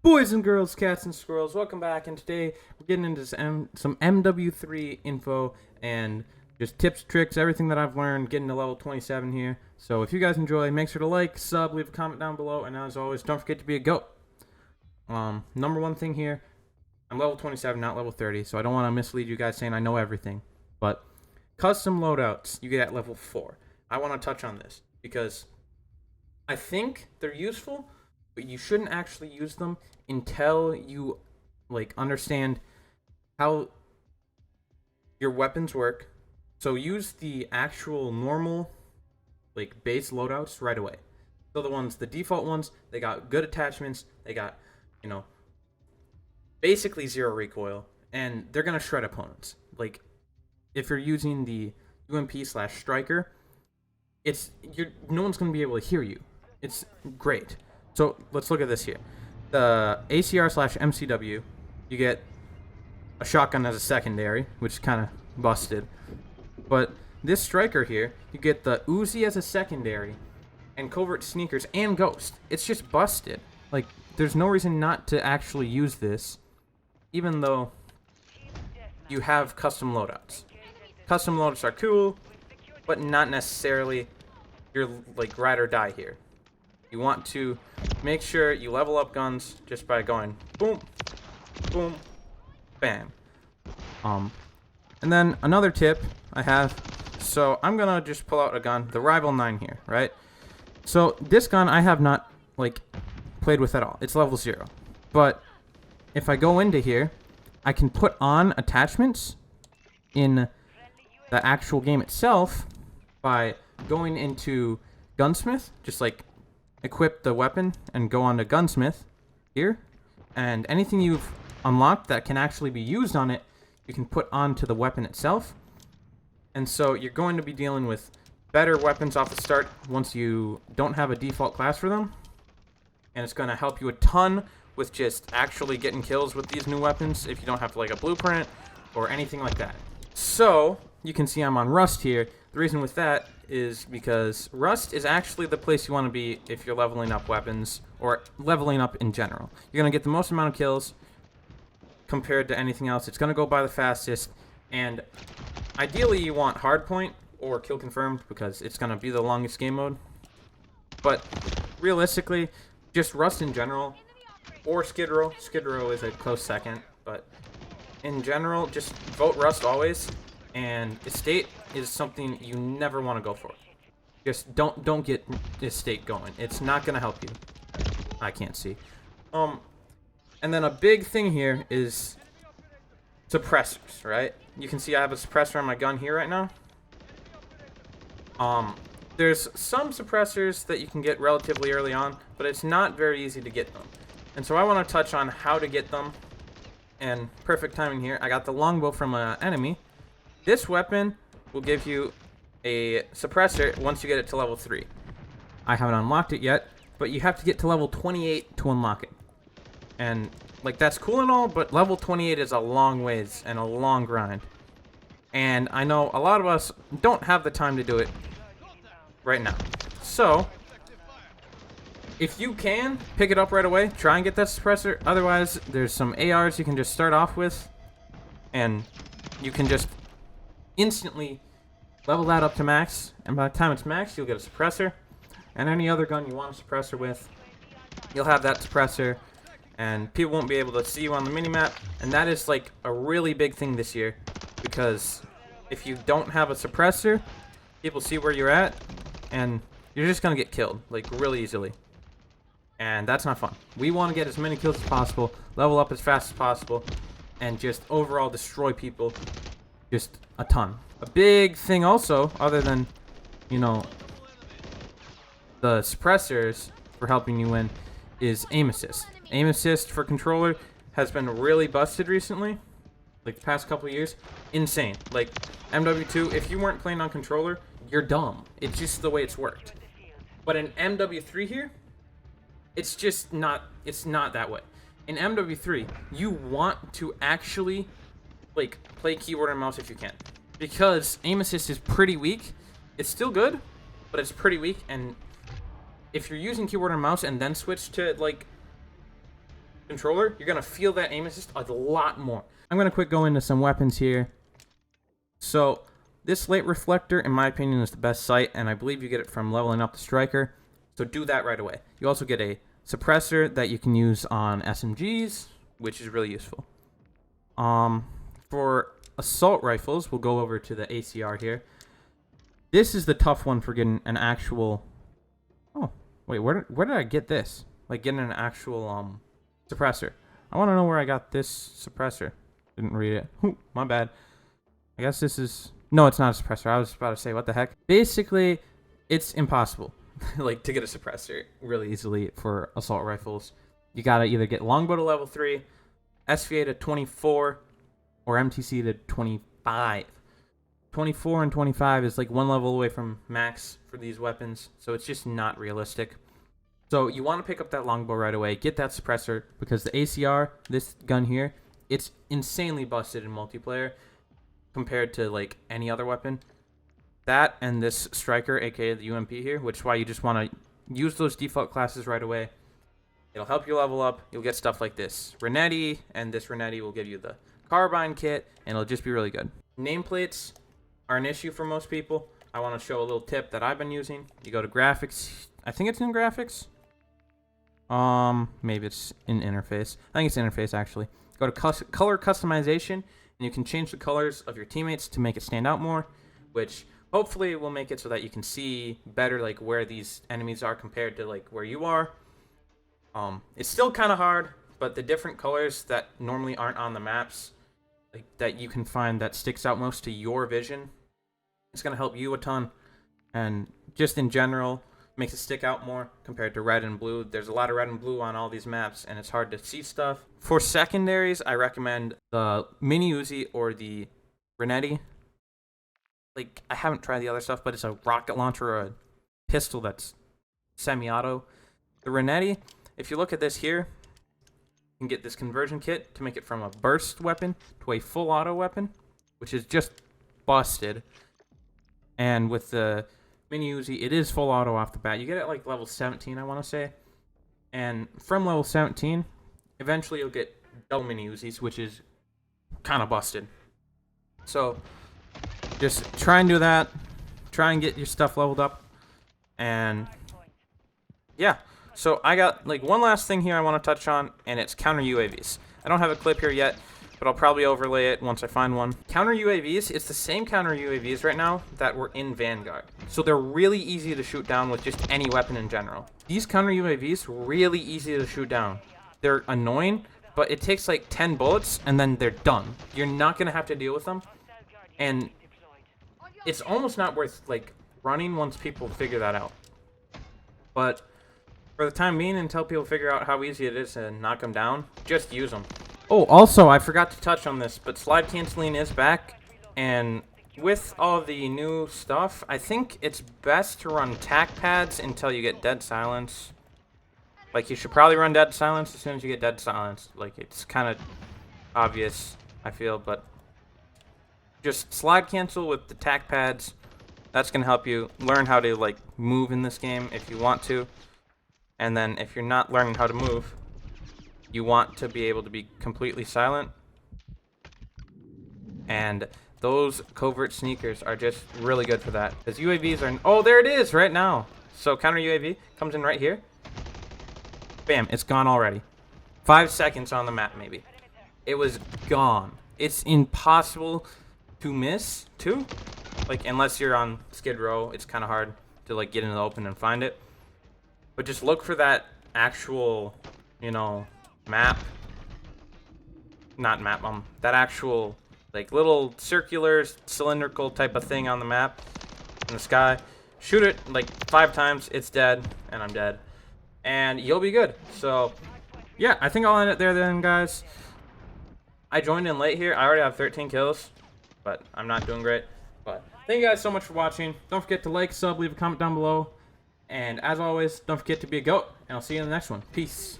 Boys and girls, cats and squirrels, welcome back. And today we're getting into some MW3 info and just tips, tricks, everything that I've learned getting to level 27 here. So if you guys enjoy, make sure to like, sub, leave a comment down below, and as always, don't forget to be a goat. Number one thing here, I'm level 27, not level 30, so I don't want to mislead you guys saying I know everything. But custom loadouts you get at level 4. I want to touch on this because I think they're useful, but you shouldn't actually use them until you understand how your weapons work. So use the actual normal base loadouts right away. So the default ones, they got good attachments, they got, basically zero recoil, and they're gonna shred opponents. Like if you're using the UMP/striker, no one's gonna be able to hear you. It's great. So let's look at this here. The ACR/MCW, you get a shotgun as a secondary, which is kind of busted. But this striker here, you get the Uzi as a secondary, and covert sneakers and ghost. It's just busted. Like, there's no reason not to actually use this, even though you have custom loadouts. Custom loadouts are cool, but not necessarily your ride or die here. You want to make sure you level up guns just by going boom, boom, bam. And then another tip I have, so I'm gonna just pull out a gun, the Rival 9 here, right? So this gun I have not played with at all. It's level 0. But if I go into here, I can put on attachments in the actual game itself by going into Gunsmith, just equip the weapon and go on to Gunsmith here, and anything you've unlocked that can actually be used on it, you can put onto the weapon itself. And so you're going to be dealing with better weapons off the start once you don't have a default class for them, and it's going to help you a ton with just actually getting kills with these new weapons if you don't have a blueprint or anything like that. So you can see I'm on Rust here. The reason with that is because Rust is actually the place you want to be if you're leveling up weapons or leveling up in general. You're going to get the most amount of kills compared to anything else. It's going to go by the fastest, and ideally you want hardpoint or kill confirmed because it's going to be the longest game mode. But realistically, just Rust in general, or Skid Row. Skid Row is a close second, but in general, just vote Rust always. And Estate is something you never want to go for. Just don't get Estate going. It's not gonna help you. I can't see. And then a big thing here is suppressors, right? You can see I have a suppressor on my gun here right now. There's some suppressors that you can get relatively early on, but it's not very easy to get them. And so I want to touch on how to get them. And perfect timing here. I got the longbow from an enemy. This weapon will give you a suppressor once you get it to level 3. I haven't unlocked it yet, but you have to get to level 28 to unlock it. And, that's cool and all, but level 28 is a long ways and a long grind. And I know a lot of us don't have the time to do it right now. So, if you can, pick it up right away. Try and get that suppressor. Otherwise, there's some ARs you can just start off with, and you can just instantly level that up to max, and by the time it's max, you'll get a suppressor, and any other gun you want a suppressor with, you'll have that suppressor, and people won't be able to see you on the minimap. And that is a really big thing this year, because if you don't have a suppressor, people see where you're at, and you're just gonna get killed really easily, and that's not fun. We want to get as many kills as possible, level up as fast as possible, and just overall destroy people just a ton. A big thing also, other than, the suppressors for helping you win, is aim assist. Aim assist for controller has been really busted recently, the past couple of years. Insane. MW2, if you weren't playing on controller, you're dumb. It's just the way it's worked. But in MW3 here, it's just not, it's not that way. In MW3, you want to actually play keyboard and mouse if you can, because aim assist is pretty weak. It's still good, but it's pretty weak. And if you're using keyboard and mouse and then switch to controller, you're gonna feel that aim assist a lot more. I'm gonna quick go into some weapons here. So this light reflector, in my opinion, is the best sight, and I believe you get it from leveling up the striker. So do that right away. You also get a suppressor that you can use on SMGs, which is really useful. For assault rifles, we'll go over to the ACR here. This is the tough one for getting an actual... Oh, wait, where did I get this? Like, getting an actual suppressor. I want to know where I got this suppressor. Didn't read it. Ooh, my bad. I guess this is... No, it's not a suppressor. I was about to say, what the heck? Basically, it's impossible like to get a suppressor really easily for assault rifles. You gotta either get longbow to level 3, SVA to 24, or MTC to 25. 24 and 25 is like one level away from max for these weapons, so it's just not realistic. So you want to pick up that longbow right away, get that suppressor, because the ACR, this gun here, it's insanely busted in multiplayer compared to like any other weapon. That and this striker, aka the UMP here, which is why you just want to use those default classes right away. It'll help you level up. You'll get stuff like this Renetti, and this Renetti will give you the carbine kit, and it'll just be really good. Nameplates are an issue for most people. I want to show a little tip that I've been using. You go to graphics. I think it's in graphics. Maybe it's in interface. I think it's interface actually. Go to color customization, and you can change the colors of your teammates to make it stand out more, which hopefully will make it so that you can see better like where these enemies are compared to like where you are. It's still kind of hard, but the different colors that normally aren't on the maps, like that you can find that sticks out most to your vision, it's going to help you a ton, and just in general makes it stick out more compared to red and blue. There's a lot of red and blue on all these maps, and it's hard to see stuff. For secondaries, I recommend the Mini Uzi or the Renetti. Like, I haven't tried the other stuff, but it's a rocket launcher or a pistol that's semi-auto. The Renetti, if you look at this here, you can get this conversion kit to make it from a burst weapon to a full auto weapon, which is just busted. And with the Mini Uzi, it is full auto off the bat. You get it at like level 17, I want to say. And from level 17, eventually you'll get double Mini Uzis, which is kind of busted. So just try and do that. Try and get your stuff leveled up. And yeah. So I got like one last thing here I want to touch on, and it's counter UAVs. I don't have a clip here yet, but I'll probably overlay it once I find one. Counter UAVs, it's the same counter UAVs right now that were in Vanguard. So they're really easy to shoot down with just any weapon in general. These counter UAVs, really easy to shoot down. They're annoying, but it takes like 10 bullets and then they're done. You're not going to have to deal with them. And it's almost not worth like running once people figure that out. But for the time being, until people figure out how easy it is to knock them down, just use them. Oh, also, I forgot to touch on this, but slide canceling is back, and with all the new stuff, I think it's best to run tac pads until you get dead silence. Like, you should probably run dead silence as soon as you get dead silence. Like, it's kind of obvious, I feel, but just slide cancel with the tac pads. That's going to help you learn how to, like, move in this game if you want to. And then if you're not learning how to move, you want to be able to be completely silent. And those covert sneakers are just really good for that. Because UAVs are... Oh, there it is right now. So counter UAV comes in right here. Bam, it's gone already. 5 seconds on the map, maybe. It was gone. It's impossible to miss, too. Like, unless you're on Skid Row, it's kind of hard to, like, get into the open and find it. But just look for that actual, you know, map. Not map, that actual, like, little circular, cylindrical type of thing on the map in the sky. Shoot it, like, 5 times, it's dead, and I'm dead. And you'll be good. So, yeah, I think I'll end it there then, guys. I joined in late here. I already have 13 kills, but I'm not doing great. But thank you guys so much for watching. Don't forget to like, sub, leave a comment down below. And as always, don't forget to be a goat, and I'll see you in the next one. Peace.